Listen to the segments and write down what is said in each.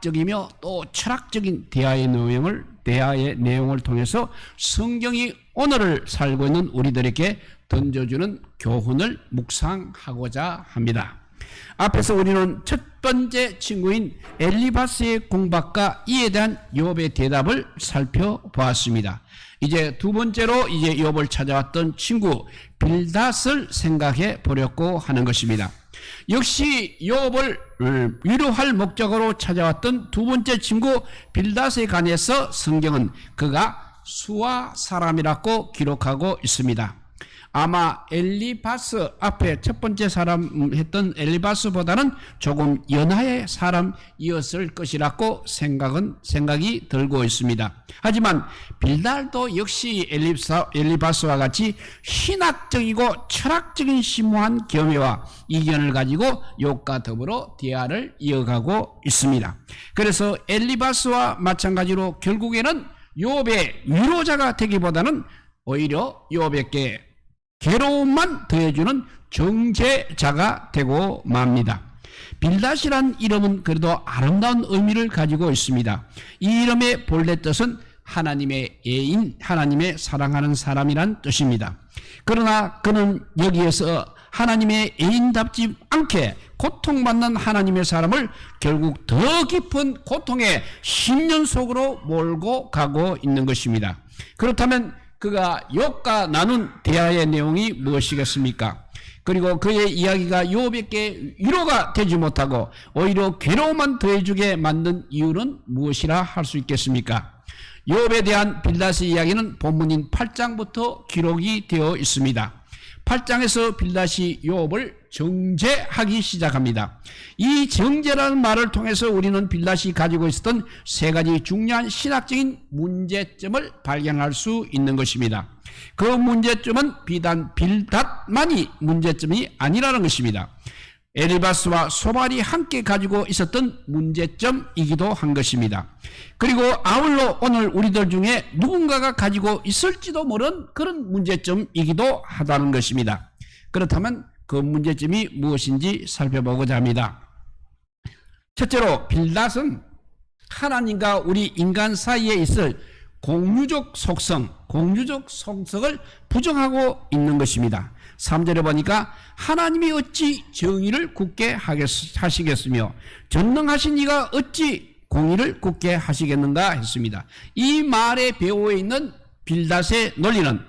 신학적이며 또 철학적인 대화의 내용을 통해서 성경이 오늘을 살고 있는 우리들에게 던져주는 교훈을 묵상하고자 합니다. 앞에서 우리는 첫 번째 친구인 엘리바스의 공박과 이에 대한 욥의 대답을 살펴보았습니다. 이제 두 번째로 욥을 찾아왔던 친구 빌닷을 생각해 보려고 하는 것입니다. 역시 욥을 위로할 목적으로 찾아왔던 두 번째 친구 빌닷에 관해서 성경은 그가 수아 사람이라고 기록하고 있습니다. 아마 엘리바스 앞에 첫 번째 사람 했던 엘리바스보다는 조금 연하의 사람이었을 것이라고 생각이 들고 있습니다. 하지만 빌달도 역시 엘리바스와 같이 신학적이고 철학적인 심오한 겸허와 이견을 가지고 욥과 더불어 대화를 이어가고 있습니다. 그래서 엘리바스와 마찬가지로 결국에는 욥의 위로자가 되기보다는 오히려 욥에게 괴로움만 더해주는 정죄자가 되고 맙니다. 빌닷이란 이름은 그래도 아름다운 의미를 가지고 있습니다. 이 이름의 본래 뜻은 하나님의 애인, 하나님의 사랑하는 사람이란 뜻입니다. 그러나 그는 여기에서 하나님의 애인답지 않게 고통받는 하나님의 사람을 결국 더 깊은 고통의 심년 속으로 몰고 가고 있는 것입니다. 그렇다면 그가 욥과 나눈 대화의 내용이 무엇이겠습니까? 그리고 그의 이야기가 욥에게 위로가 되지 못하고 오히려 괴로움만 더해주게 만든 이유는 무엇이라 할 수 있겠습니까? 욥에 대한 빌닷의 이야기는 본문인 8장부터 기록이 되어 있습니다. 8장에서 빌닷이 욥을 정죄하기 시작합니다. 이 정죄라는 말을 통해서 우리는 빌닷이 가지고 있었던 세 가지 중요한 신학적인 문제점을 발견할 수 있는 것입니다. 그 문제점은 비단 빌닷만이 문제점이 아니라는 것입니다. 엘리바스와 소발이 함께 가지고 있었던 문제점이기도 한 것입니다. 그리고 아울러 오늘 우리들 중에 누군가가 가지고 있을지도 모르는 그런 문제점이기도 하다는 것입니다. 그렇다면 그 문제점이 무엇인지 살펴보고자 합니다. 첫째로 빌닷은 하나님과 우리 인간 사이에 있을 공유적 속성을 부정하고 있는 것입니다. 3절에 보니까 하나님이 어찌 정의를 굳게 하시겠으며 전능하신 이가 어찌 공의를 굳게 하시겠는가 했습니다. 이 말의 배후에 있는 빌닷의 논리는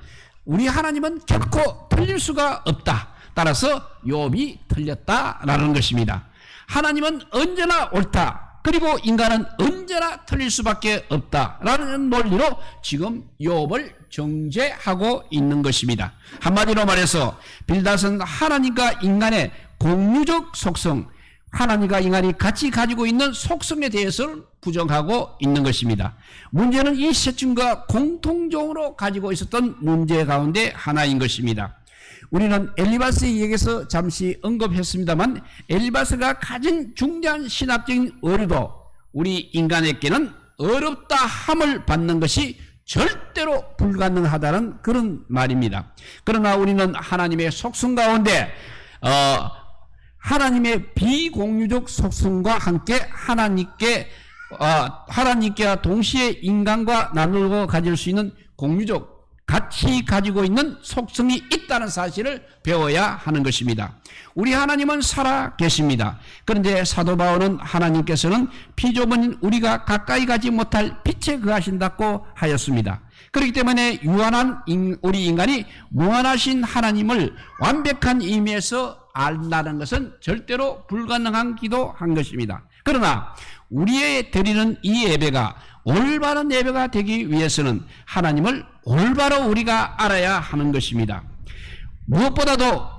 우리 하나님은 결코 틀릴 수가 없다. 따라서 욥이 틀렸다라는 것입니다. 하나님은 언제나 옳다. 그리고 인간은 언제나 틀릴 수밖에 없다라는 논리로 지금 욥을 정죄하고 있는 것입니다. 한마디로 말해서 빌닷은 하나님과 인간의 공유적 속성, 하나님과 인간이 같이 가지고 있는 속성에 대해서는 부정하고 있는 것입니다. 문제는 이 세 친구가 공통적으로 가지고 있었던 문제 가운데 하나인 것입니다. 우리는 엘리바스에 의해서 잠시 언급했습니다만 엘리바스가 가진 중대한 신학적인 의료도 우리 인간에게는 어렵다 함을 받는 것이 절대로 불가능하다는 그런 말입니다. 그러나 우리는 하나님의 속성 가운데 하나님의 비공유적 속성과 함께 하나님께와 동시에 인간과 나누고 가질 수 있는 공유적 같이 가지고 있는 속성이 있다는 사실을 배워야 하는 것입니다. 우리 하나님은 살아 계십니다. 그런데 사도 바울은 하나님께서는 피조물인 우리가 가까이 가지 못할 빛에 거하신다고 하였습니다. 그렇기 때문에 유한한 우리 인간이 무한하신 하나님을 완벽한 의미에서 안다는 것은 절대로 불가능하기도 한 것입니다. 그러나 우리의 드리는 이 예배가 올바른 예배가 되기 위해서는 하나님을 올바로 우리가 알아야 하는 것입니다. 무엇보다도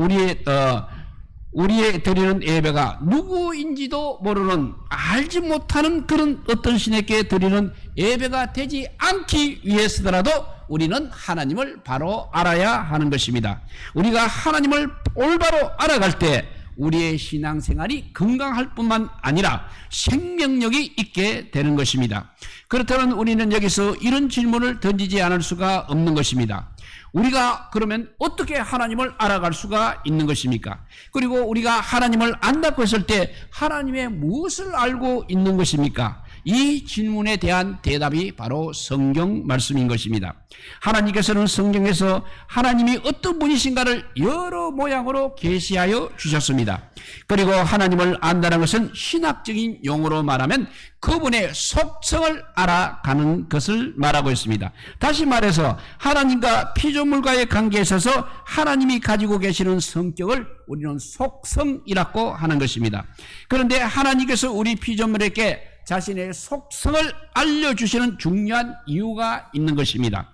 우리의 드리는 예배가 누구인지도 모르는 알지 못하는 그런 어떤 신에게 드리는 예배가 되지 않기 위해서더라도 우리는 하나님을 바로 알아야 하는 것입니다. 우리가 하나님을 올바로 알아갈 때 우리의 신앙생활이 건강할 뿐만 아니라 생명력이 있게 되는 것입니다. 그렇다면 우리는 여기서 이런 질문을 던지지 않을 수가 없는 것입니다. 우리가 그러면 어떻게 하나님을 알아갈 수가 있는 것입니까? 그리고 우리가 하나님을 안다고 했을 때 하나님의 무엇을 알고 있는 것입니까? 이 질문에 대한 대답이 바로 성경 말씀인 것입니다. 하나님께서는 성경에서 하나님이 어떤 분이신가를 여러 모양으로 계시하여 주셨습니다. 그리고 하나님을 안다는 것은 신학적인 용어로 말하면 그분의 속성을 알아가는 것을 말하고 있습니다. 다시 말해서 하나님과 피조물과의 관계에 있어서 하나님이 가지고 계시는 성격을 우리는 속성이라고 하는 것입니다. 그런데 하나님께서 우리 피조물에게 자신의 속성을 알려주시는 중요한 이유가 있는 것입니다.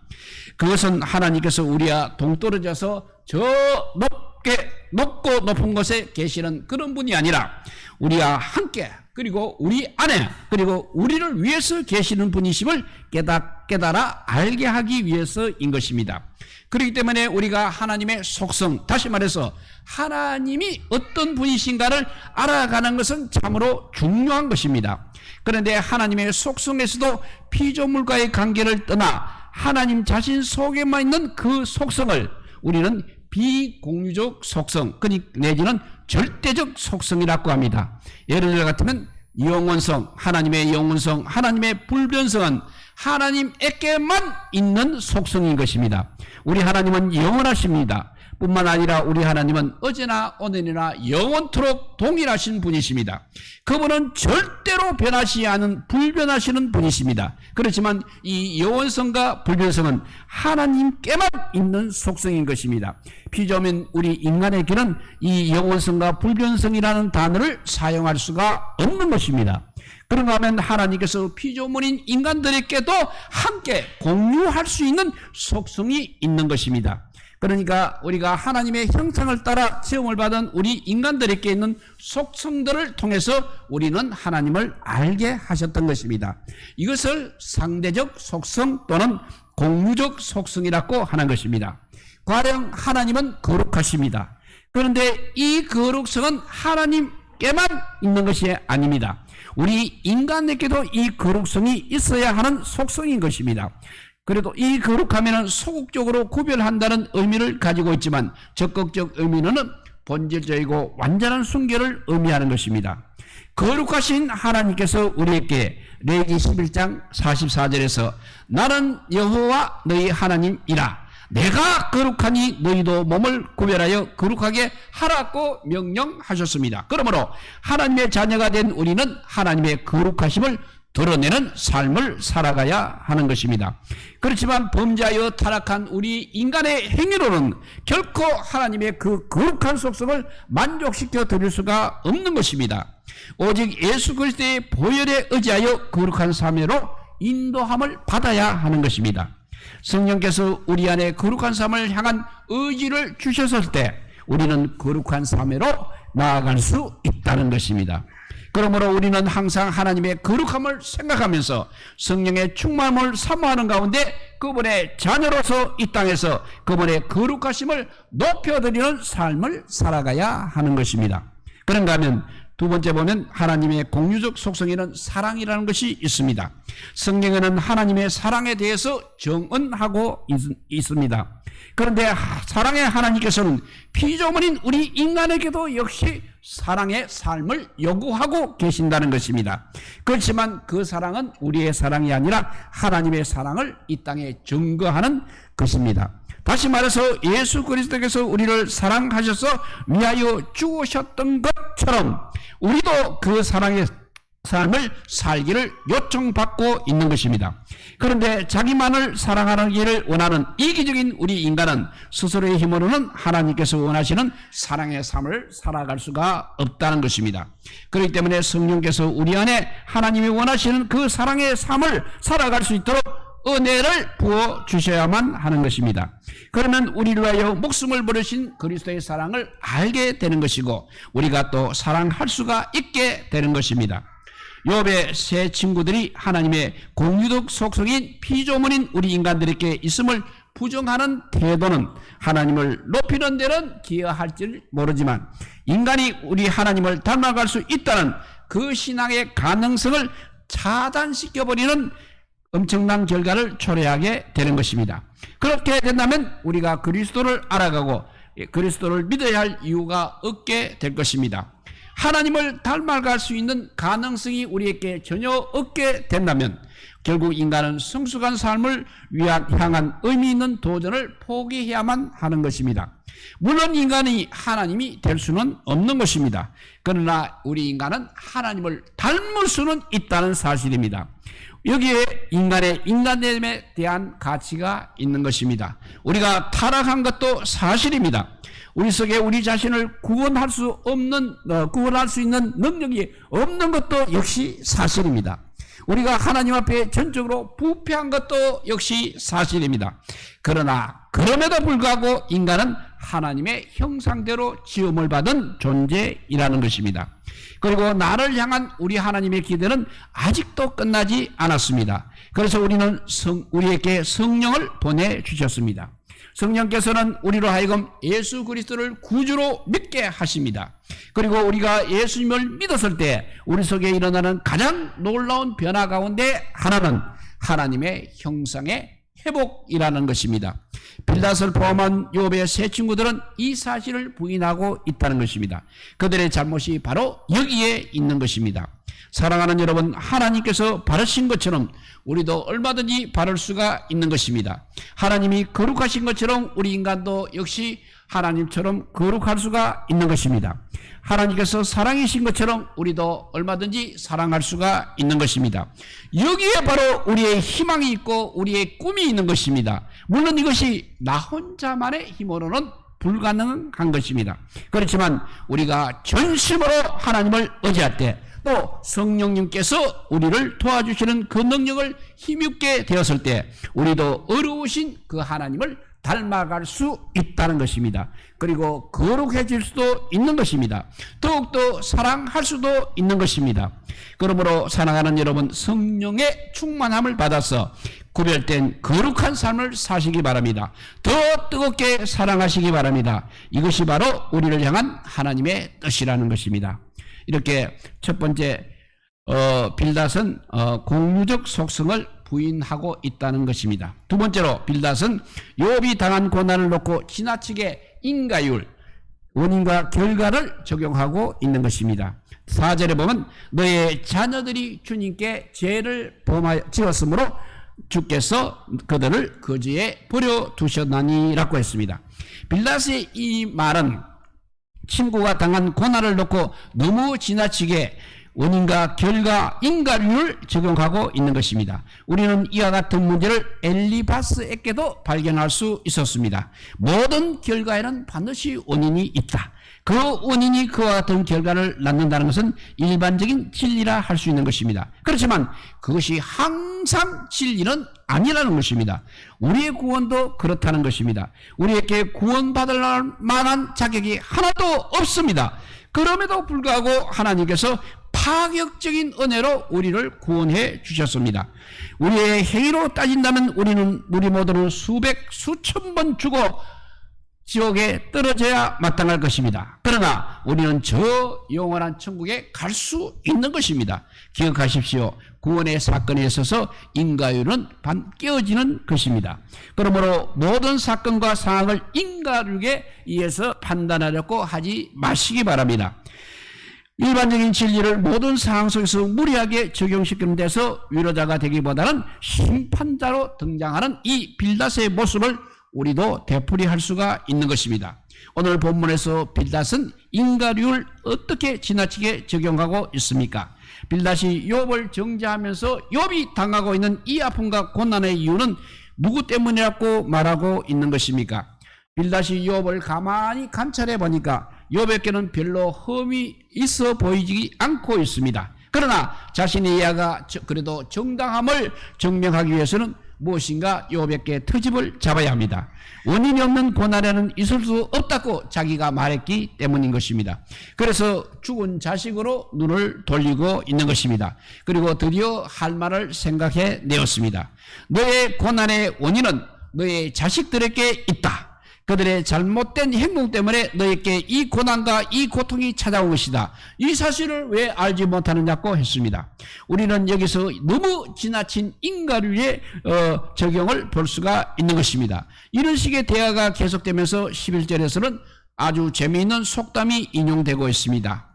그것은 하나님께서 우리와 동떨어져서 저 높고 높은 곳에 계시는 그런 분이 아니라 우리와 함께 그리고 우리 안에 그리고 우리를 위해서 계시는 분이심을 깨달아 알게 하기 위해서인 것입니다. 그렇기 때문에 우리가 하나님의 속성, 다시 말해서 하나님이 어떤 분이신가를 알아가는 것은 참으로 중요한 것입니다. 그런데 하나님의 속성에서도 피조물과의 관계를 떠나 하나님 자신 속에만 있는 그 속성을 우리는 비공유적 속성, 내지는 절대적 속성이라고 합니다. 예를 들어 같으면 영원성, 하나님의 영원성, 하나님의 불변성은 하나님에게만 있는 속성인 것입니다. 우리 하나님은 영원하십니다. 뿐만 아니라 우리 하나님은 어제나 오늘이나 영원토록 동일하신 분이십니다. 그분은 절대로 변하지 않은 불변하시는 분이십니다. 그렇지만 이 영원성과 불변성은 하나님께만 있는 속성인 것입니다. 피조물 우리 인간에게는 이 영원성과 불변성이라는 단어를 사용할 수가 없는 것입니다. 그런가 하면 하나님께서 피조물인 인간들에게도 함께 공유할 수 있는 속성이 있는 것입니다. 그러니까 우리가 하나님의 형상을 따라 체험을 받은 우리 인간들에게 있는 속성들을 통해서 우리는 하나님을 알게 하셨던 것입니다. 이것을 상대적 속성 또는 공유적 속성이라고 하는 것입니다. 가령 하나님은 거룩하십니다. 그런데 이 거룩성은 하나님께만 있는 것이 아닙니다. 우리 인간에게도 이 거룩성이 있어야 하는 속성인 것입니다. 그래도 이 거룩함에는 소극적으로 구별한다는 의미를 가지고 있지만 적극적 의미는 본질적이고 완전한 순결을 의미하는 것입니다. 거룩하신 하나님께서 우리에게 레위기 11장 44절에서 나는 여호와 너희 하나님이라 내가 거룩하니 너희도 몸을 구별하여 거룩하게 하라고 명령하셨습니다. 그러므로 하나님의 자녀가 된 우리는 하나님의 거룩하심을 드러내는 삶을 살아가야 하는 것입니다. 그렇지만 범죄하여 타락한 우리 인간의 행위로는 결코 하나님의 그 거룩한 속성을 만족시켜 드릴 수가 없는 것입니다. 오직 예수 그리스도의 보혈에 의지하여 거룩한 삶으로 인도함을 받아야 하는 것입니다. 성령께서 우리 안에 거룩한 삶을 향한 의지를 주셨을 때 우리는 거룩한 삶으로 나아갈 수 있다는 것입니다. 그러므로 우리는 항상 하나님의 거룩함을 생각하면서 성령의 충만함을 사모하는 가운데 그분의 자녀로서 이 땅에서 그분의 거룩하심을 높여드리는 삶을 살아가야 하는 것입니다. 그런가 하면 두 번째 보면 하나님의 공유적 속성에는 사랑이라는 것이 있습니다. 성경에는 하나님의 사랑에 대해서 정언하고 있습니다. 그런데 사랑의 하나님께서는 피조물인 우리 인간에게도 역시 사랑의 삶을 요구하고 계신다는 것입니다. 그렇지만 그 사랑은 우리의 사랑이 아니라 하나님의 사랑을 이 땅에 증거하는 것입니다. 다시 말해서 예수 그리스도께서 우리를 사랑하셔서 위하여 죽으셨던 것처럼 우리도 그 사랑의 삶을 살기를 요청받고 있는 것입니다. 그런데 자기만을 사랑하기를 원하는 이기적인 우리 인간은 스스로의 힘으로는 하나님께서 원하시는 사랑의 삶을 살아갈 수가 없다는 것입니다. 그렇기 때문에 성령께서 우리 안에 하나님이 원하시는 그 사랑의 삶을 살아갈 수 있도록 은혜를 부어 주셔야만 하는 것입니다. 그러면 우리를 위하여 목숨을 버리신 그리스도의 사랑을 알게 되는 것이고 우리가 또 사랑할 수가 있게 되는 것입니다. 욥의 세 친구들이 하나님의 공유적 속성인 피조물인 우리 인간들에게 있음을 부정하는 태도는 하나님을 높이는 데는 기여할지 모르지만 인간이 우리 하나님을 닮아갈 수 있다는 그 신앙의 가능성을 차단시켜버리는 엄청난 결과를 초래하게 되는 것입니다. 그렇게 된다면 우리가 그리스도를 알아가고 그리스도를 믿어야 할 이유가 없게 될 것입니다. 하나님을 닮아갈 수 있는 가능성이 우리에게 전혀 없게 된다면 결국 인간은 성숙한 삶을 향한 의미 있는 도전을 포기해야만 하는 것입니다. 물론 인간이 하나님이 될 수는 없는 것입니다. 그러나 우리 인간은 하나님을 닮을 수는 있다는 사실입니다. 여기에 인간의 인간됨에 대한 가치가 있는 것입니다. 우리가 타락한 것도 사실입니다. 우리 속에 우리 자신을 구원할 수 있는 능력이 없는 것도 역시 사실입니다. 우리가 하나님 앞에 전적으로 부패한 것도 역시 사실입니다. 그러나 그럼에도 불구하고 인간은 하나님의 형상대로 지음을 받은 존재이라는 것입니다. 그리고 나를 향한 우리 하나님의 기대는 아직도 끝나지 않았습니다. 그래서 우리는 우리에게 성령을 보내주셨습니다. 성령께서는 우리로 하여금 예수 그리스도를 구주로 믿게 하십니다. 그리고 우리가 예수님을 믿었을 때 우리 속에 일어나는 가장 놀라운 변화 가운데 하나는 하나님의 형상의 회복이라는 것입니다. 빌닷을 포함한 욥의 세 친구들은 이 사실을 부인하고 있다는 것입니다. 그들의 잘못이 바로 여기에 있는 것입니다. 사랑하는 여러분, 하나님께서 바르신 것처럼 우리도 얼마든지 바를 수가 있는 것입니다. 하나님이 거룩하신 것처럼 우리 인간도 역시 하나님처럼 거룩할 수가 있는 것입니다. 하나님께서 사랑이신 것처럼 우리도 얼마든지 사랑할 수가 있는 것입니다. 여기에 바로 우리의 희망이 있고 우리의 꿈이 있는 것입니다. 물론 이것이 나 혼자만의 힘으로는 불가능한 것입니다. 그렇지만 우리가 전심으로 하나님을 의지할 때 또 성령님께서 우리를 도와주시는 그 능력을 힘입게 되었을 때 우리도 어려우신 그 하나님을 닮아갈 수 있다는 것입니다. 그리고 거룩해질 수도 있는 것입니다. 더욱더 사랑할 수도 있는 것입니다. 그러므로 사랑하는 여러분, 성령의 충만함을 받아서 구별된 거룩한 삶을 사시기 바랍니다. 더 뜨겁게 사랑하시기 바랍니다. 이것이 바로 우리를 향한 하나님의 뜻이라는 것입니다. 이렇게 첫 번째 빌닷은 공유적 속성을 부인하고 있다는 것입니다. 두 번째로 빌닷은 욥이 당한 고난을 놓고 지나치게 인과율, 원인과 결과를 적용하고 있는 것입니다. 4절에 보면 너의 자녀들이 주님께 죄를 지었으므로 주께서 그들을 거지에 버려두셨나니라고 했습니다. 빌닷의 이 말은 친구가 당한 고난을 놓고 너무 지나치게 원인과 결과, 인과율을 적용하고 있는 것입니다. 우리는 이와 같은 문제를 엘리바스에게도 발견할 수 있었습니다. 모든 결과에는 반드시 원인이 있다. 그 원인이 그와 같은 결과를 낳는다는 것은 일반적인 진리라 할 수 있는 것입니다. 그렇지만 그것이 항상 진리는 아니라는 것입니다. 우리의 구원도 그렇다는 것입니다. 우리에게 구원받을 만한 자격이 하나도 없습니다. 그럼에도 불구하고 하나님께서 파격적인 은혜로 우리를 구원해 주셨습니다. 우리의 행위로 따진다면 우리 모두는 수천 번 죽어 지옥에 떨어져야 마땅할 것입니다. 그러나 우리는 저 영원한 천국에 갈 수 있는 것입니다. 기억하십시오. 구원의 사건에 있어서 인과율은 깨어지는 것입니다. 그러므로 모든 사건과 상황을 인과율에 의해서 판단하려고 하지 마시기 바랍니다. 일반적인 진리를 모든 상황 속에서 무리하게 적용시키는 데서 위로자가 되기보다는 심판자로 등장하는 이 빌닷의 모습을 우리도 되풀이할 수가 있는 것입니다. 오늘 본문에서 빌닷은 인과율을 어떻게 지나치게 적용하고 있습니까? 빌닷이 욥을 정죄하면서 욥이 당하고 있는 이 아픔과 고난의 이유는 누구 때문이라고 말하고 있는 것입니까? 빌닷이 욥을 가만히 관찰해 보니까 욥에게는 별로 흠이 있어 보이지 않고 있습니다. 그러나 자신의 이야가 그래도 정당함을 증명하기 위해서는 무엇인가 욥에게 트집을 잡아야 합니다. 원인이 없는 고난에는 있을 수 없다고 자기가 말했기 때문인 것입니다. 그래서 죽은 자식으로 눈을 돌리고 있는 것입니다. 그리고 드디어 할 말을 생각해 내었습니다. 너의 고난의 원인은 너의 자식들에게 있다. 그들의 잘못된 행동 때문에 너에게 이 고난과 이 고통이 찾아온 것이다. 이 사실을 왜 알지 못하느냐고 했습니다. 우리는 여기서 너무 지나친 인과류의 적용을 볼 수가 있는 것입니다. 이런 식의 대화가 계속되면서 11절에서는 아주 재미있는 속담이 인용되고 있습니다.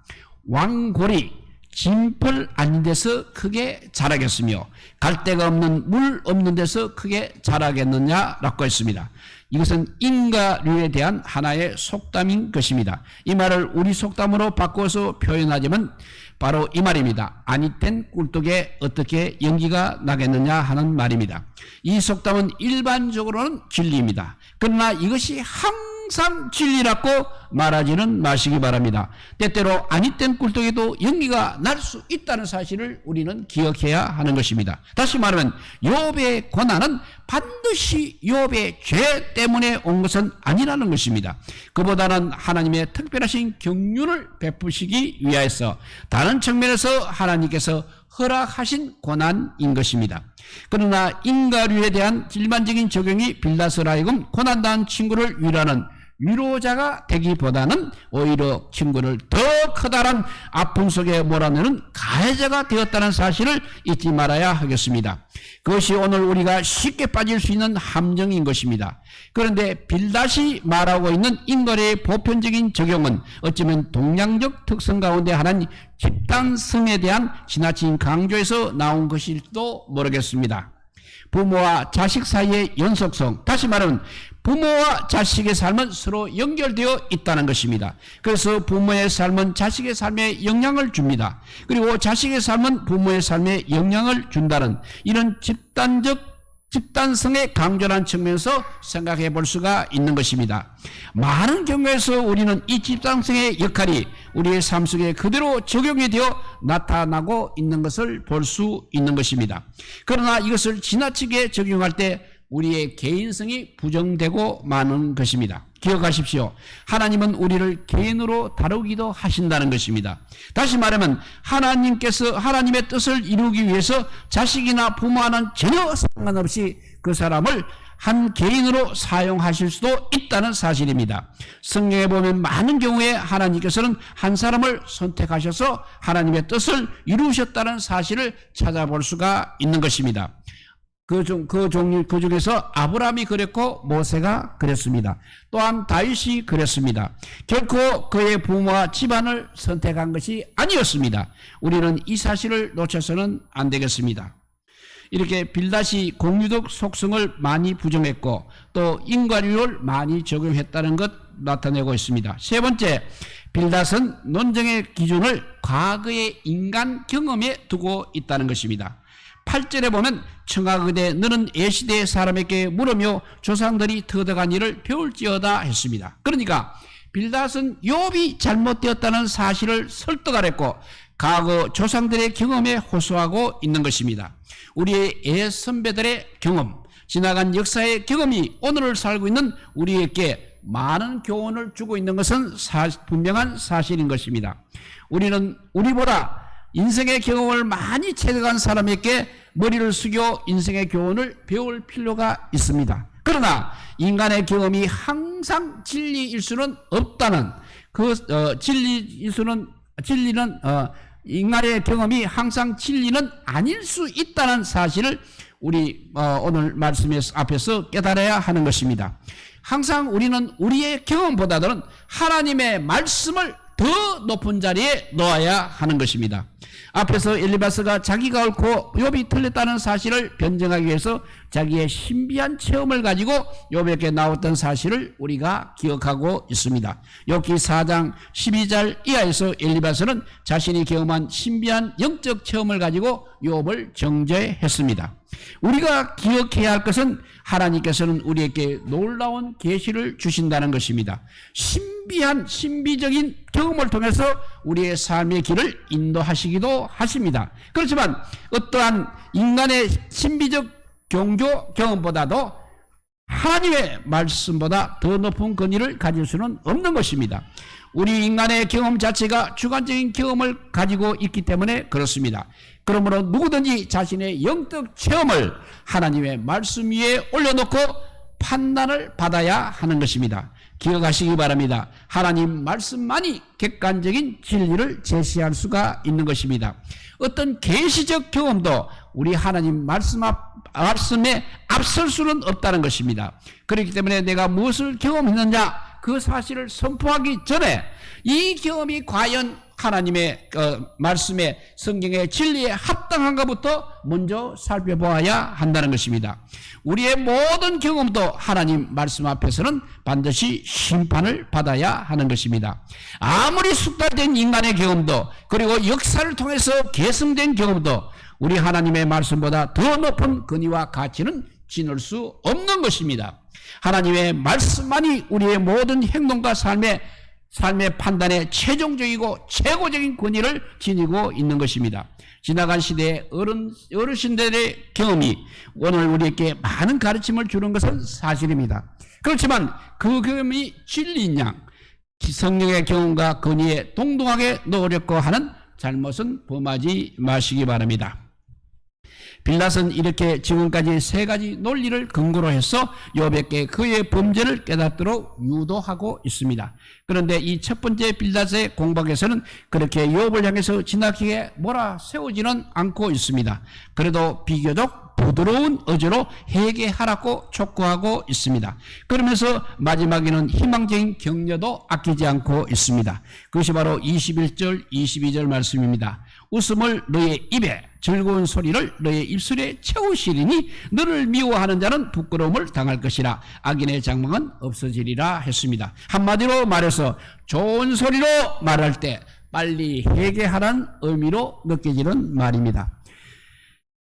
왕골이 진펄 아닌 데서 크게 자라겠으며 갈 데가 없는 물 없는 데서 크게 자라겠느냐라고 했습니다. 이것은 인과류에 대한 하나의 속담인 것입니다. 이 말을 우리 속담으로 바꿔서 표현하자면 바로 이 말입니다. 아니땐 꿀떡에 어떻게 연기가 나겠느냐 하는 말입니다. 이 속담은 일반적으로는 진리입니다. 그러나 이것이 항상 진리라고 말하지는 마시기 바랍니다. 때때로 아니땐 꿀떡에도 연기가 날 수 있다는 사실을 우리는 기억해야 하는 것입니다. 다시 말하면 욥의 고난은 반드시 욥의 죄 때문에 온 것은 아니라는 것입니다. 그보다는 하나님의 특별하신 경륜을 베푸시기 위하여서 다른 측면에서 하나님께서 허락하신 고난인 것입니다. 그러나 인과류에 대한 일반적인 적용이 빌닷으로 하여금 고난당한 친구를 위로하는 위로자가 되기보다는 오히려 친구를 더 커다란 아픔 속에 몰아내는 가해자가 되었다는 사실을 잊지 말아야 하겠습니다. 그것이 오늘 우리가 쉽게 빠질 수 있는 함정인 것입니다. 그런데 빌닷이 말하고 있는 인과류의 보편적인 적용은 어쩌면 동양적 특성 가운데 하나인 집단성에 대한 지나친 강조에서 나온 것일지도 모르겠습니다. 부모와 자식 사이의 연속성, 다시 말하면 부모와 자식의 삶은 서로 연결되어 있다는 것입니다. 그래서 부모의 삶은 자식의 삶에 영향을 줍니다. 그리고 자식의 삶은 부모의 삶에 영향을 준다는 이런 집단성의 강조라는 측면에서 생각해 볼 수가 있는 것입니다. 많은 경우에서 우리는 이 집단성의 역할이 우리의 삶 속에 그대로 적용이 되어 나타나고 있는 것을 볼 수 있는 것입니다. 그러나 이것을 지나치게 적용할 때 우리의 개인성이 부정되고 마는 것입니다. 기억하십시오. 하나님은 우리를 개인으로 다루기도 하신다는 것입니다. 다시 말하면 하나님께서 하나님의 뜻을 이루기 위해서 자식이나 부모와는 전혀 상관없이 그 사람을 한 개인으로 사용하실 수도 있다는 사실입니다. 성경에 보면 많은 경우에 하나님께서는 한 사람을 선택하셔서 하나님의 뜻을 이루셨다는 사실을 찾아볼 수가 있는 것입니다. 그 중에서 아브라함이 그랬고 모세가 그랬습니다. 또한 다윗이 그랬습니다. 결코 그의 부모와 집안을 선택한 것이 아니었습니다. 우리는 이 사실을 놓쳐서는 안 되겠습니다. 이렇게 빌닷이 공유적 속성을 많이 부정했고 또 인과류를 많이 적용했다는 것 나타내고 있습니다. 세 번째, 빌닷은 논쟁의 기준을 과거의 인간 경험에 두고 있다는 것입니다. 8절에 보면 청하그대 너는 예시대의 사람에게 물으며 조상들이 터득한 일을 배울지어다 했습니다. 그러니까 빌닷은 욥이 잘못되었다는 사실을 설득하랬고 과거 조상들의 경험에 호소하고 있는 것입니다. 우리의 선배들의 경험, 지나간 역사의 경험이 오늘을 살고 있는 우리에게 많은 교훈을 주고 있는 것은 분명한 사실인 것입니다. 우리는 우리보다 인생의 경험을 많이 체득한 사람에게 머리를 숙여 인생의 교훈을 배울 필요가 있습니다. 그러나 인간의 경험이 항상 진리일 수는 없다는 진리는 인간의 경험이 항상 진리는 아닐 수 있다는 사실을 우리 오늘 말씀 앞에서 깨달아야 하는 것입니다. 항상 우리는 우리의 경험보다는 하나님의 말씀을 더 높은 자리에 놓아야 하는 것입니다. 앞에서 엘리바스가 자기가 옳고 욥이 틀렸다는 사실을 변증하기 위해서 자기의 신비한 체험을 가지고 욥에게 나왔던 사실을 우리가 기억하고 있습니다. 욥기 4장 12절 이하에서 엘리바스는 자신이 경험한 신비한 영적 체험을 가지고 욥을 정죄했습니다. 우리가 기억해야 할 것은 하나님께서는 우리에게 놀라운 계시를 주신다는 것입니다. 신비적인 경험을 통해서 우리의 삶의 길을 인도하시기도 하십니다. 그렇지만 어떠한 인간의 신비적 종교 경험보다도 하나님의 말씀보다 더 높은 권위를 가질 수는 없는 것입니다. 우리 인간의 경험 자체가 주관적인 경험을 가지고 있기 때문에 그렇습니다. 그러므로 누구든지 자신의 영적 체험을 하나님의 말씀 위에 올려놓고 판단을 받아야 하는 것입니다. 기억하시기 바랍니다. 하나님 말씀만이 객관적인 진리를 제시할 수가 있는 것입니다. 어떤 계시적 경험도 우리 하나님 말씀에 앞설 수는 없다는 것입니다. 그렇기 때문에 내가 무엇을 경험했느냐, 그 사실을 선포하기 전에 이 경험이 과연 하나님의 말씀에 성경의 진리에 합당한가부터 먼저 살펴보아야 한다는 것입니다. 우리의 모든 경험도 하나님 말씀 앞에서는 반드시 심판을 받아야 하는 것입니다. 아무리 숙달된 인간의 경험도 그리고 역사를 통해서 계승된 경험도 우리 하나님의 말씀보다 더 높은 권위와 가치는 지닐 수 없는 것입니다. 하나님의 말씀만이 우리의 모든 행동과 삶의 판단에 최종적이고 최고적인 권위를 지니고 있는 것입니다. 지나간 시대의 어르신들의 경험이 오늘 우리에게 많은 가르침을 주는 것은 사실입니다. 그렇지만 그 경험이 진리인 양 성령의 경험과 권위에 동등하게 놓으려고 하는 잘못은 범하지 마시기 바랍니다. 빌닷은 이렇게 지금까지 세 가지 논리를 근거로 해서 욥에게 그의 범죄를 깨닫도록 유도하고 있습니다. 그런데 이 첫 번째 빌닷의 공박에서는 그렇게 욥을 향해서 지나치게 몰아세우지는 않고 있습니다. 그래도 비교적 부드러운 어조로 회개하라고 촉구하고 있습니다. 그러면서 마지막에는 희망적인 격려도 아끼지 않고 있습니다. 그것이 바로 21절, 22절 말씀입니다. 웃음을 너의 입에 즐거운 소리를 너의 입술에 채우시리니 너를 미워하는 자는 부끄러움을 당할 것이라 악인의 장막은 없어지리라 했습니다. 한마디로 말해서 좋은 소리로 말할 때 빨리 회개하라는 의미로 느껴지는 말입니다.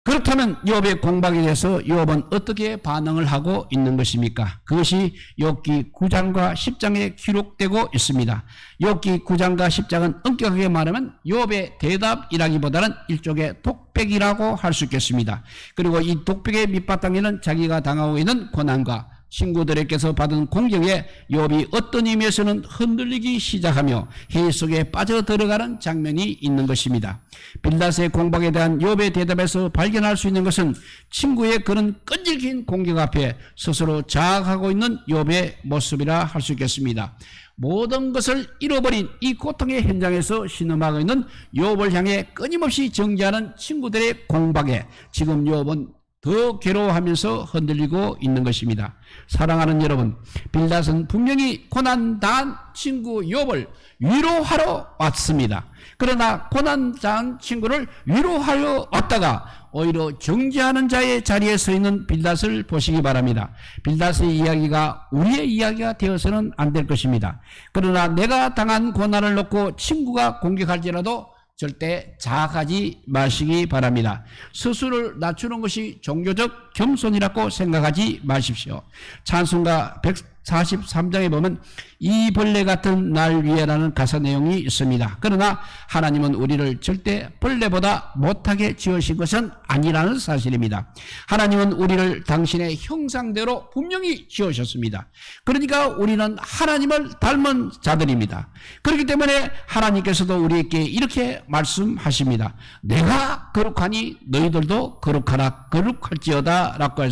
그렇다면 욥의 공박에 대해서 욥은 어떻게 반응을 하고 있는 것입니까? 그것이 욥기 9장과 10장에 기록되고 있습니다. 욥기 9장과 10장은 엄격하게 말하면 욥의 대답이라기보다는 일종의 독백이라고 할 수 있겠습니다. 그리고 이 독백의 밑바탕에는 자기가 당하고 있는 고난과 친구들에게서 받은 공격에 욥이 어떤 의미에서는 흔들리기 시작하며 해일 속에 빠져들어가는 장면이 있는 것입니다. 빌닷의 공박에 대한 욥의 대답에서 발견할 수 있는 것은 친구의 그런 끈질긴 공격 앞에 스스로 자학하고 있는 욥의 모습이라 할 수 있겠습니다. 모든 것을 잃어버린 이 고통의 현장에서 신음하고 있는 욥을 향해 끊임없이 정죄하는 친구들의 공박에 지금 욥은 더 괴로워하면서 흔들리고 있는 것입니다. 사랑하는 여러분, 빌닷은 분명히 고난당한 친구 욥을 위로하러 왔습니다. 그러나 고난당한 친구를 위로하러 왔다가 오히려 정죄하는 자의 자리에 서 있는 빌닷을 보시기 바랍니다. 빌닷의 이야기가 우리의 이야기가 되어서는 안 될 것입니다. 그러나 내가 당한 고난을 놓고 친구가 공격할지라도 절대 자학하지 마시기 바랍니다. 스스로를 낮추는 것이 종교적 겸손이라고 생각하지 마십시오. 찬송가 143장에 보면 이 벌레 같은 날 위해라는 가사 내용이 있습니다. 그러나 하나님은 우리를 절대 벌레보다 못하게 지으신 것은 아니라는 사실입니다. 하나님은 우리를 당신의 형상대로 분명히 지으셨습니다. 그러니까 우리는 하나님을 닮은 자들입니다. 그렇기 때문에 하나님께서도 우리에게 이렇게 말씀하십니다. 내가 거룩하니 너희들도 거룩할지어다 라고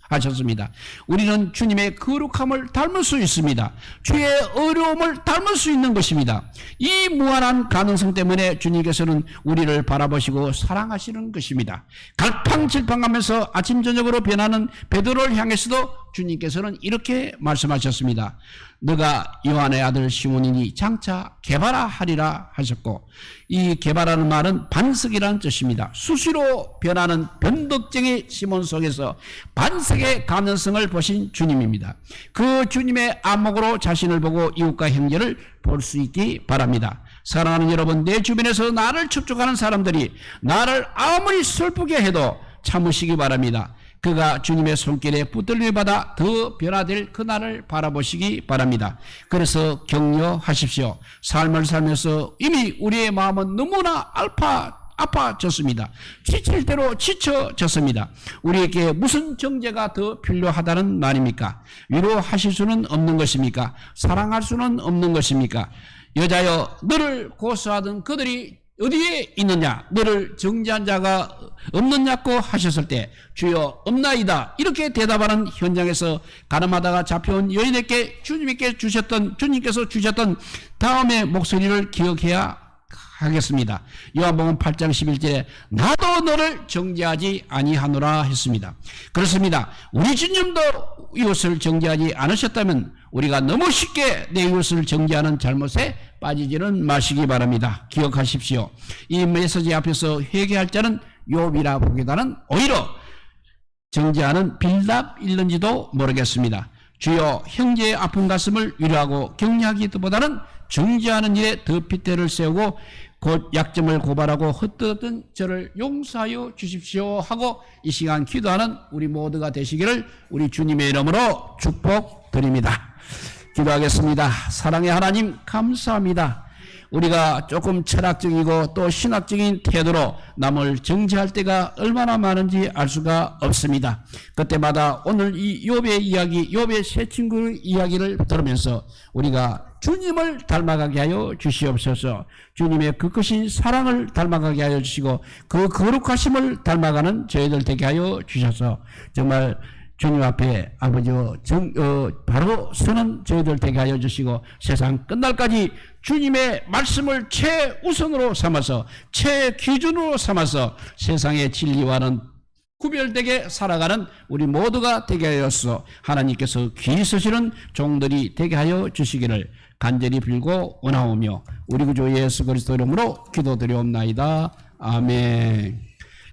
하셨습니다. 우리는 주님의 거룩함을 닮을 수 있습니다. 주의 어려움을 닮을 수 있는 것입니다. 이 무한한 가능성 때문에 주님께서는 우리를 바라보시고 사랑하시는 것입니다. 갈팡질팡하면서 아침 저녁으로 변하는 베드로를 향해서도 주님께서는 이렇게 말씀하셨습니다. 너가 요한의 아들 시몬이니 장차 게바라 하리라 하셨고, 이 게바라는 말은 반석이라는 뜻입니다. 수시로 변하는 변덕쟁이 시몬 속에서 반석의 가능성을 보신 주님입니다. 그 주님의 안목으로 자신을 보고 이웃과 형제를 볼 수 있기 바랍니다. 사랑하는 여러분, 내 주변에서 나를 촉촉하는 사람들이 나를 아무리 슬프게 해도 참으시기 바랍니다. 그가 주님의 손길에 붙들림을 받아 더 변화될 그날을 바라보시기 바랍니다. 그래서 격려하십시오. 삶을 살면서 이미 우리의 마음은 너무나 아파졌습니다. 지칠 대로 지쳐졌습니다. 우리에게 무슨 정죄가 더 필요하다는 말입니까? 위로하실 수는 없는 것입니까? 사랑할 수는 없는 것입니까? 여자여, 너를 고소하던 그들이 어디에 있느냐? 너를 정죄한 자가 없느냐고 하셨을 때 주여 없나이다 이렇게 대답하는 현장에서 가늠하다가 잡혀온 여인에게 주님께서 주셨던 다음의 목소리를 기억해야 하겠습니다. 요한복음 8장 11절에 나도 너를 정죄하지 아니하노라 했습니다. 그렇습니다. 우리 주님도 이웃을 정죄하지 않으셨다면 우리가 너무 쉽게 내 이웃을 정죄하는 잘못에 빠지지는 마시기 바랍니다. 기억하십시오. 이 메시지 앞에서 회개할 자는 욥이라 보기보다는 오히려 정죄하는 빌답일는지도 모르겠습니다. 주여 형제의 아픈 가슴을 위로하고 격려하기보다는 정죄하는 일에 더 핏대를 세우고 곧 약점을 고발하고 헛되었던 저를 용서하여 주십시오 하고 이 시간 기도하는 우리 모두가 되시기를 우리 주님의 이름으로 축복드립니다. 기도하겠습니다. 사랑의 하나님 감사합니다. 우리가 조금 철학적이고 또 신학적인 태도로 남을 정죄할 때가 얼마나 많은지 알 수가 없습니다. 그때마다 오늘 이 욥의 이야기, 욥의 세 친구의 이야기를 들으면서 우리가 주님을 닮아가게 하여 주시옵소서. 주님의 그 크신 사랑을 닮아가게 하여 주시고 그 거룩하심을 닮아가는 저희들 되게 하여 주셔서 정말 주님 앞에 아버지 바로 서는 저희들 되게 하여 주시고 세상 끝날까지 주님의 말씀을 최우선으로 삼아서 최기준으로 삼아서 세상의 진리와는 구별되게 살아가는 우리 모두가 되게 하여서 하나님께서 귀히 쓰시는 종들이 되게 하여 주시기를 간절히 빌고 원하오며 우리 구주 예수 그리스도 이름으로 기도드리옵나이다. 아멘.